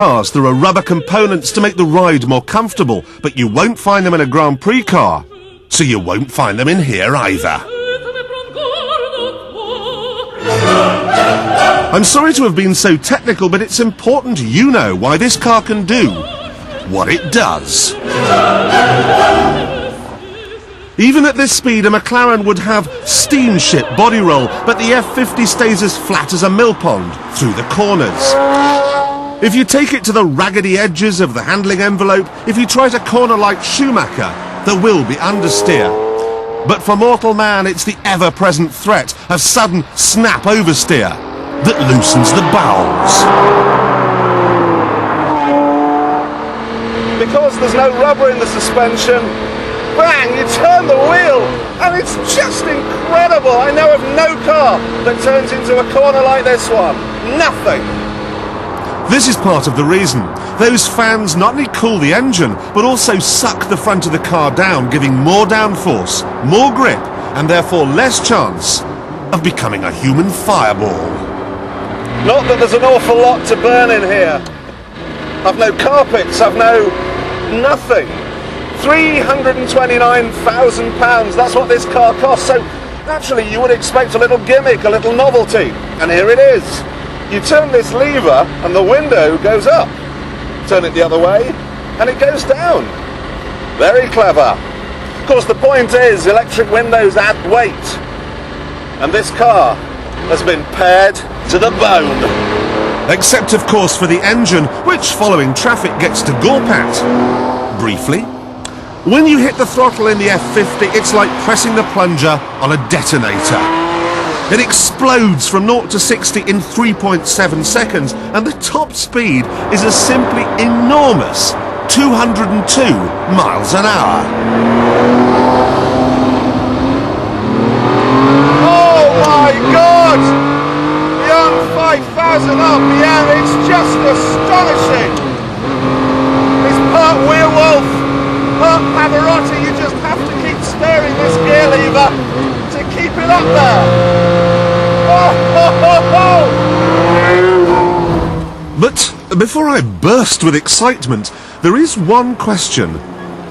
cars, there are rubber components to make the ride more comfortable, but you won't find them in a Grand Prix car, so you won't find them in here either. I'm sorry to have been so technical, but it's important you know why this car can do what it does. Even at this speed, a McLaren would have steamship body roll, but the F50 stays as flat as a mill pond through the corners. If you take it to the raggedy edges of the handling envelope, if you try to corner like Schumacher, there will be understeer. But for mortal man, it's the ever-present threat of sudden snap oversteer that loosens the bowels. Because there's no rubber in the suspension, bang, you turn the wheel, and it's just incredible. I know of no car that turns into a corner like this one. Nothing. This is part of the reason. Those fans not only cool the engine, but also suck the front of the car down, giving more downforce, more grip, and therefore less chance of becoming a human fireball. Not that there's an awful lot to burn in here. I've no carpets, I've no nothing. £329,000, that's what this car costs, so naturally you would expect a little gimmick, a little novelty, and here it is. You turn this lever and the window goes up. Turn it the other way and it goes down. Very clever. Of course, the point is electric windows add weight, and this car has been pared to the bone. Except, of course, for the engine, which, following traffic, gets to gulp at. Briefly. When you hit the throttle in the F50, it's like pressing the plunger on a detonator. It explodes from 0 to 60 in 3.7 seconds, and the top speed is a simply enormous 202 miles an hour. Oh my God! Beyond 5,000 RPM, it's just astonishing! It's part Werewolf, part Pavarotti. You just have to keep stirring this gear lever to keep it up there. Oh, ho, ho, ho. But before I burst with excitement, there is one question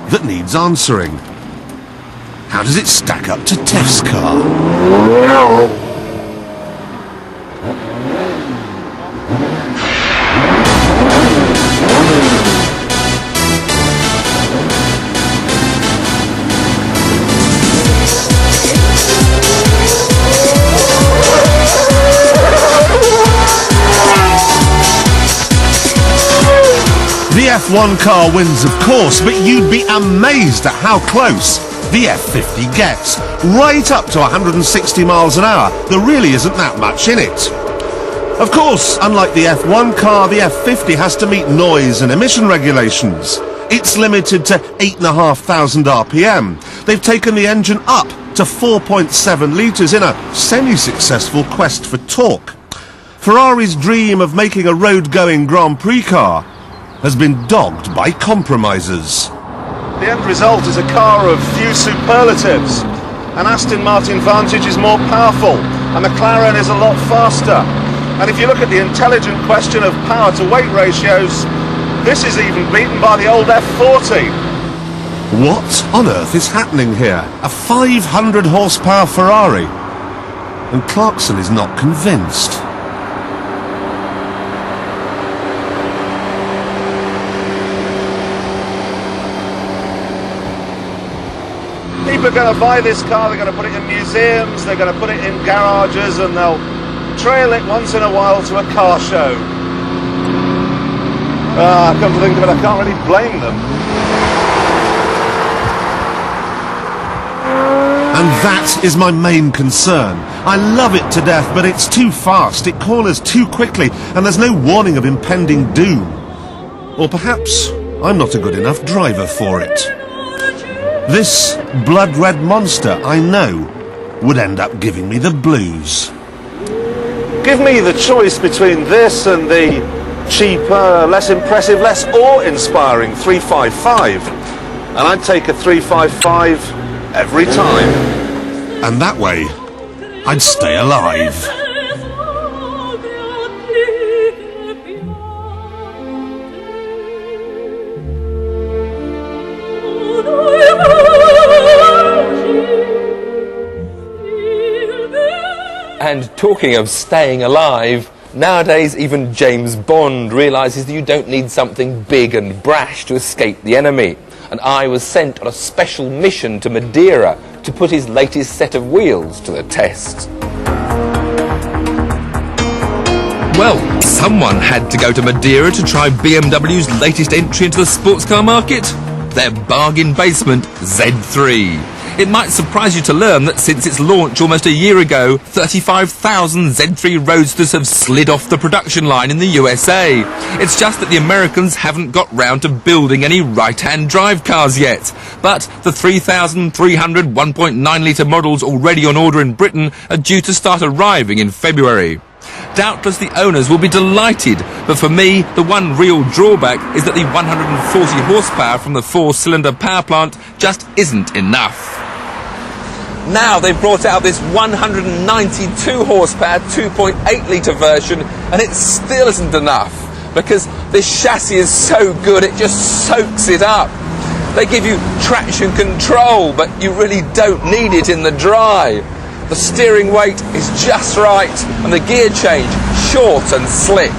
that needs answering. How does it stack up to Tiff's car? The F1 car wins, of course, but you'd be amazed at how close the F50 gets. Right up to 160 miles an hour. There really isn't that much in it. Of course, unlike the F1 car, the F50 has to meet noise and emission regulations. It's limited to 8,500 RPM. They've taken the engine up to 4.7 litres in a semi-successful quest for torque. Ferrari's dream of making a road-going Grand Prix car has been dogged by compromises. The end result is a car of few superlatives. An Aston Martin Vantage is more powerful, a McLaren is a lot faster. And if you look at the intelligent question of power to weight ratios, this is even beaten by the old F40. What on earth is happening here? A 500 horsepower Ferrari? And Clarkson is not convinced. People are going to buy this car, they're going to put it in museums, they're going to put it in garages, and they'll trail it once in a while to a car show. Come to think of it, I can't really blame them. And that is my main concern. I love it to death, but it's too fast, it corners too quickly, and there's no warning of impending doom. Or perhaps I'm not a good enough driver for it. This blood-red monster, I know, would end up giving me the blues. Give me the choice between this and the cheaper, less impressive, less awe-inspiring 355, and I'd take a 355 every time. And that way, I'd stay alive. And talking of staying alive, nowadays even James Bond realises that you don't need something big and brash to escape the enemy. And I was sent on a special mission to Madeira to put his latest set of wheels to the test. Well, someone had to go to Madeira to try BMW's latest entry into the sports car market, their bargain basement Z3. It might surprise you to learn that since its launch almost a year ago, 35,000 Z3 Roadsters have slid off the production line in the USA. It's just that the Americans haven't got round to building any right-hand drive cars yet. But the 3,300 1.9-litre models already on order in Britain are due to start arriving in February. Doubtless the owners will be delighted, but for me, the one real drawback is that the 140 horsepower from the four-cylinder power plant just isn't enough. Now they've brought out this 192 horsepower 2.8-litre version, and it still isn't enough, because this chassis is so good it just soaks it up. They give you traction control, but you really don't need it in the dry. The steering weight is just right, and the gear change short and slick.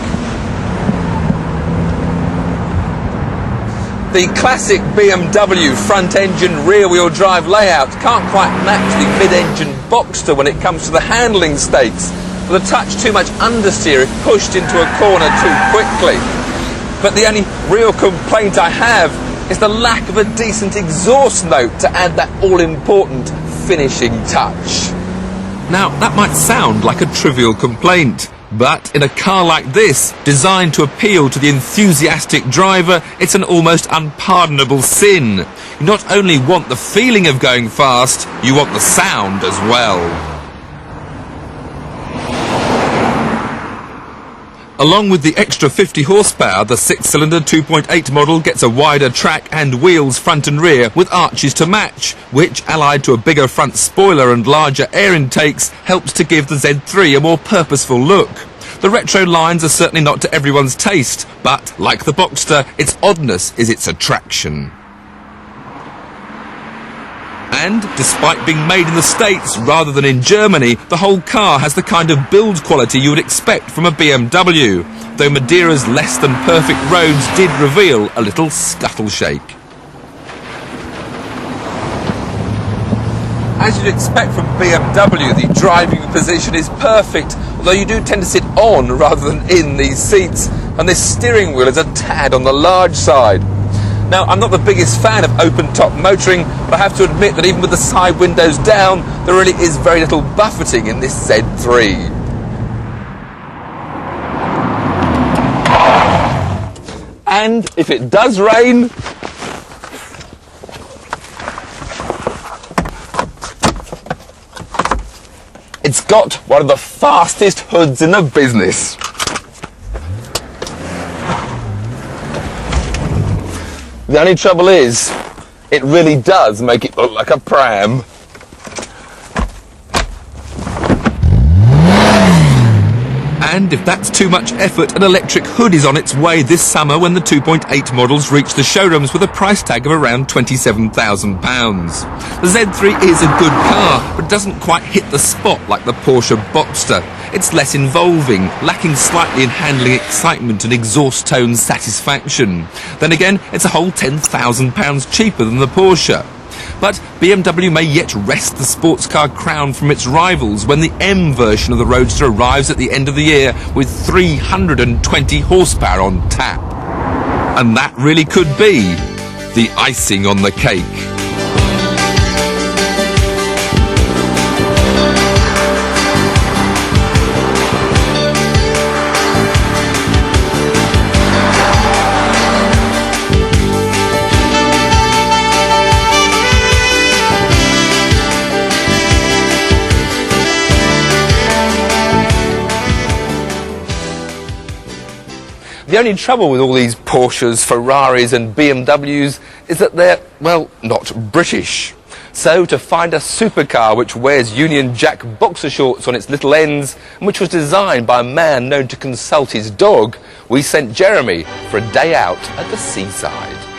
The classic BMW front-engine rear-wheel drive layout can't quite match the mid-engine Boxster when it comes to the handling stakes, with a touch too much understeer if pushed into a corner too quickly. But the only real complaint I have is the lack of a decent exhaust note to add that all-important finishing touch. Now, that might sound like a trivial complaint, but in a car like this, designed to appeal to the enthusiastic driver, it's an almost unpardonable sin. You not only want the feeling of going fast, you want the sound as well. Along with the extra 50 horsepower, the 6-cylinder 2.8 model gets a wider track and wheels front and rear with arches to match, which, allied to a bigger front spoiler and larger air intakes, helps to give the Z3 a more purposeful look. The retro lines are certainly not to everyone's taste, but, like the Boxster, its oddness is its attraction. And, despite being made in the States rather than in Germany, the whole car has the kind of build quality you would expect from a BMW, though Madeira's less than perfect roads did reveal a little scuttle shake. As you'd expect from BMW, the driving position is perfect, although you do tend to sit on rather than in these seats, and this steering wheel is a tad on the large side. Now, I'm not the biggest fan of open-top motoring, but I have to admit that even with the side windows down, there really is very little buffeting in this Z3. And if it does rain, it's got one of the fastest hoods in the business. The only trouble is, it really does make it look like a pram. And if that's too much effort, an electric hood is on its way this summer when the 2.8 models reach the showrooms with a price tag of around £27,000. The Z3 is a good car, but doesn't quite hit the spot like the Porsche Boxster. It's less involving, lacking slightly in handling excitement and exhaust tone satisfaction. Then again, it's a whole £10,000 cheaper than the Porsche. But BMW may yet wrest the sports car crown from its rivals when the M version of the Roadster arrives at the end of the year with 320 horsepower on tap. And that really could be the icing on the cake. The only trouble with all these Porsches, Ferraris and BMWs is that they're, well, not British. So to find a supercar which wears Union Jack boxer shorts on its little ends and which was designed by a man known to consult his dog, we sent Jeremy for a day out at the seaside.